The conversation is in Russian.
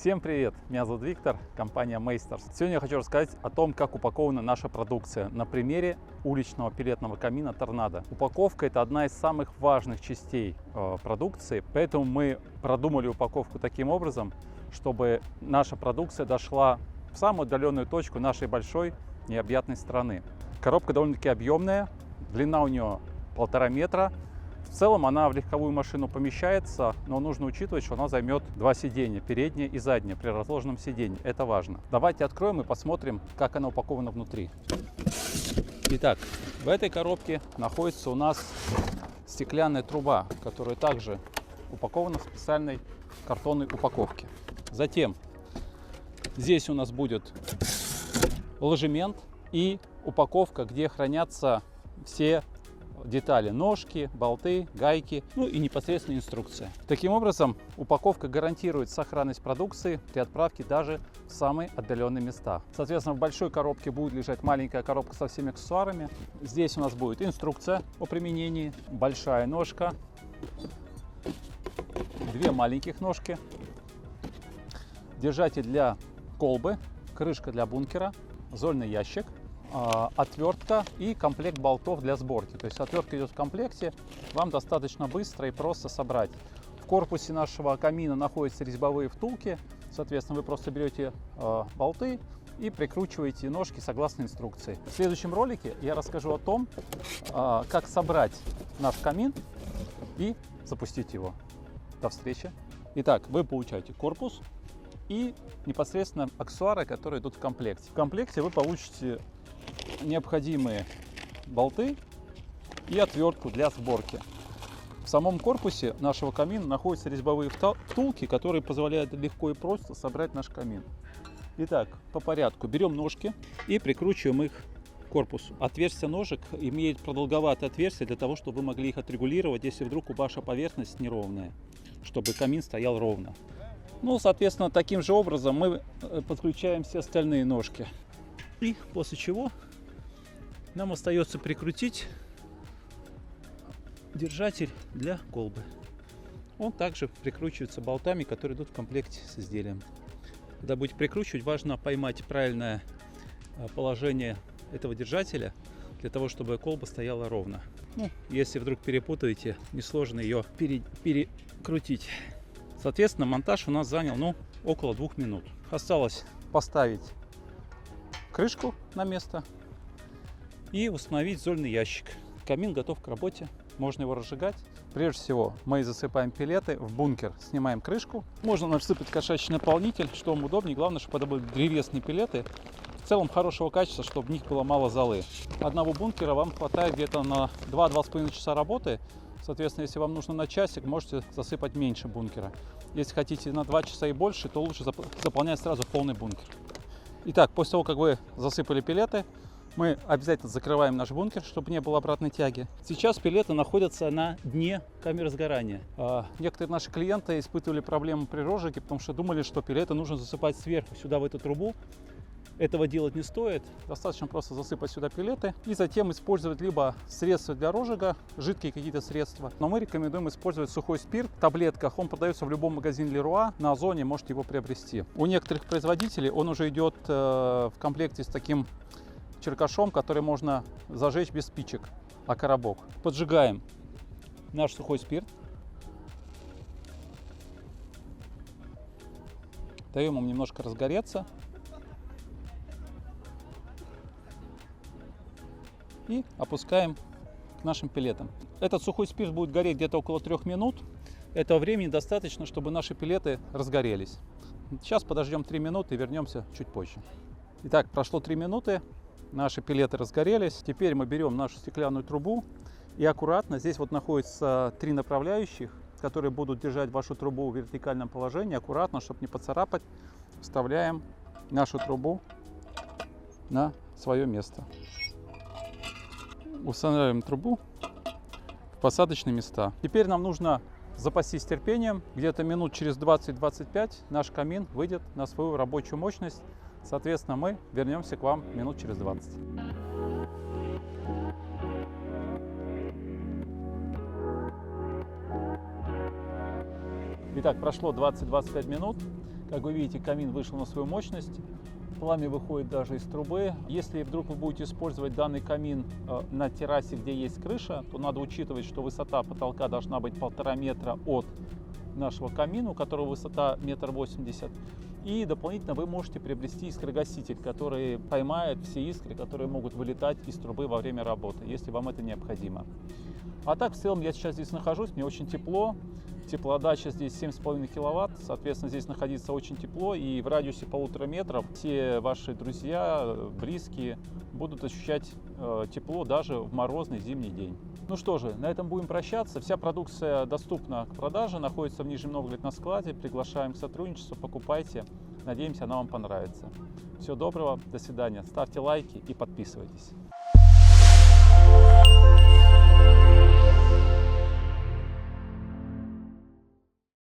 Всем привет! Меня зовут Виктор, компания Мейстерс. Сегодня я хочу рассказать о том, как упакована наша продукция на примере уличного пеллетного камина Торнадо. Упаковка – это одна из самых важных частей продукции, поэтому мы продумали упаковку таким образом, чтобы наша продукция дошла в самую отдаленную точку нашей большой необъятной страны. Коробка довольно-таки объемная, длина у нее 1,5 метра. В целом она в легковую машину помещается, но нужно учитывать, что она займет 2 сиденья, переднее и заднее, при разложенном сиденье. Это важно. Давайте откроем и посмотрим, как она упакована внутри. Итак, в этой коробке находится у нас стеклянная труба, которая также упакована в специальной картонной упаковке. Затем здесь у нас будет ложемент и упаковка, где хранятся все детали: ножки, болты, гайки, ну и непосредственно инструкция. Таким образом, упаковка гарантирует сохранность продукции при отправке даже в самые отдаленные места. Соответственно, в большой коробке будет лежать маленькая коробка со всеми аксессуарами. Здесь у нас будет инструкция о применении, большая ножка, 2 маленьких ножки, держатель для колбы, крышка для бункера, зольный ящик, отвертка и комплект болтов для сборки. То есть отвертка идет в комплекте, вам достаточно быстро и просто собрать. В корпусе нашего камина находятся резьбовые втулки, соответственно, вы просто берете болты и прикручиваете ножки согласно инструкции. В следующем ролике я расскажу о том, как собрать наш камин и запустить его. До встречи! Итак, вы получаете корпус и непосредственно аксессуары, которые идут в комплекте. В комплекте вы получите необходимые болты и отвертку для сборки. В самом корпусе нашего камина находятся резьбовые втулки, которые позволяют легко и просто собрать наш камин. Итак, по порядку берем ножки и прикручиваем их к корпусу. Отверстие ножек имеет продолговатое отверстие для того, чтобы вы могли их отрегулировать, если вдруг ваша поверхность неровная, чтобы камин стоял ровно. Ну, соответственно, таким же образом мы подключаем все остальные ножки. И после чего нам остается прикрутить держатель для колбы. Он также прикручивается болтами, которые идут в комплекте с изделием. Когда будете прикручивать, важно поймать правильное положение этого держателя, для того, чтобы колба стояла ровно. Ну, если вдруг перепутаете, несложно ее перекрутить. Соответственно, монтаж у нас занял около 2 минут. Осталось поставить крышку на место и установить зольный ящик. Камин готов к работе, можно его разжигать. Прежде всего мы засыпаем пеллеты в бункер, снимаем крышку. Можно насыпать кошачий наполнитель, что вам удобнее. Главное, чтобы это были древесные пеллеты, в целом хорошего качества, чтобы в них было мало золы. Одного бункера вам хватает где-то на 2-2,5 часа работы. Соответственно, если вам нужно на часик, можете засыпать меньше бункера. Если хотите на 2 часа и больше, то лучше заполнять сразу полный бункер. Итак, после того, как вы засыпали пеллеты, мы обязательно закрываем наш бункер, чтобы не было обратной тяги. Сейчас пеллеты находятся на дне камеры сгорания. Некоторые наши клиенты испытывали проблемы при розжиге, потому что думали, что пеллеты нужно засыпать сверху, сюда, в эту трубу. Этого делать не стоит. Достаточно просто засыпать сюда пеллеты и затем использовать либо средства для розжига, жидкие какие-то средства. Но мы рекомендуем использовать сухой спирт в таблетках. Он продается в любом магазине Leroy. На Озоне можете его приобрести. У некоторых производителей он уже идет в комплекте с таким черкашом, который можно зажечь без спичек, а коробок. Поджигаем наш сухой спирт. Даем ему немножко разгореться. И опускаем к нашим пеллетам. Этот сухой спирт будет гореть где-то около 3 минут. Этого времени достаточно, чтобы наши пеллеты разгорелись. Сейчас подождем 3 минуты и вернемся чуть позже. Итак, прошло 3 минуты. Наши пеллеты разгорелись. Теперь мы берем нашу стеклянную трубу и аккуратно, здесь вот находится 3 направляющих, которые будут держать вашу трубу в вертикальном положении. Аккуратно, чтобы не поцарапать, вставляем нашу трубу на свое место. Устанавливаем трубу в посадочные места. Теперь нам нужно запастись терпением. Где-то минут через 20-25 наш камин выйдет на свою рабочую мощность. Соответственно, мы вернемся к вам минут через 20. Итак, прошло 20-25 минут. Как вы видите, камин вышел на свою мощность. Пламя выходит даже из трубы. Если вдруг вы будете использовать данный камин на террасе, где есть крыша, то надо учитывать, что высота потолка должна быть 1,5 метра от нашего камина, у которого высота 1,80 м. И дополнительно вы можете приобрести искрогаситель, который поймает все искры, которые могут вылетать из трубы во время работы, если вам это необходимо. А так, в целом, я сейчас здесь нахожусь, мне очень тепло. Теплоотдача здесь 7,5 киловатт, соответственно, здесь находиться очень тепло, и в радиусе 1,5 метров все ваши друзья, близкие будут ощущать тепло даже в морозный зимний день. Ну что же, на этом будем прощаться. Вся продукция доступна к продаже, находится в Нижнем Новгороде на складе. Приглашаем к сотрудничеству, покупайте. Надеемся, она вам понравится. Всего доброго, до свидания. Ставьте лайки и подписывайтесь.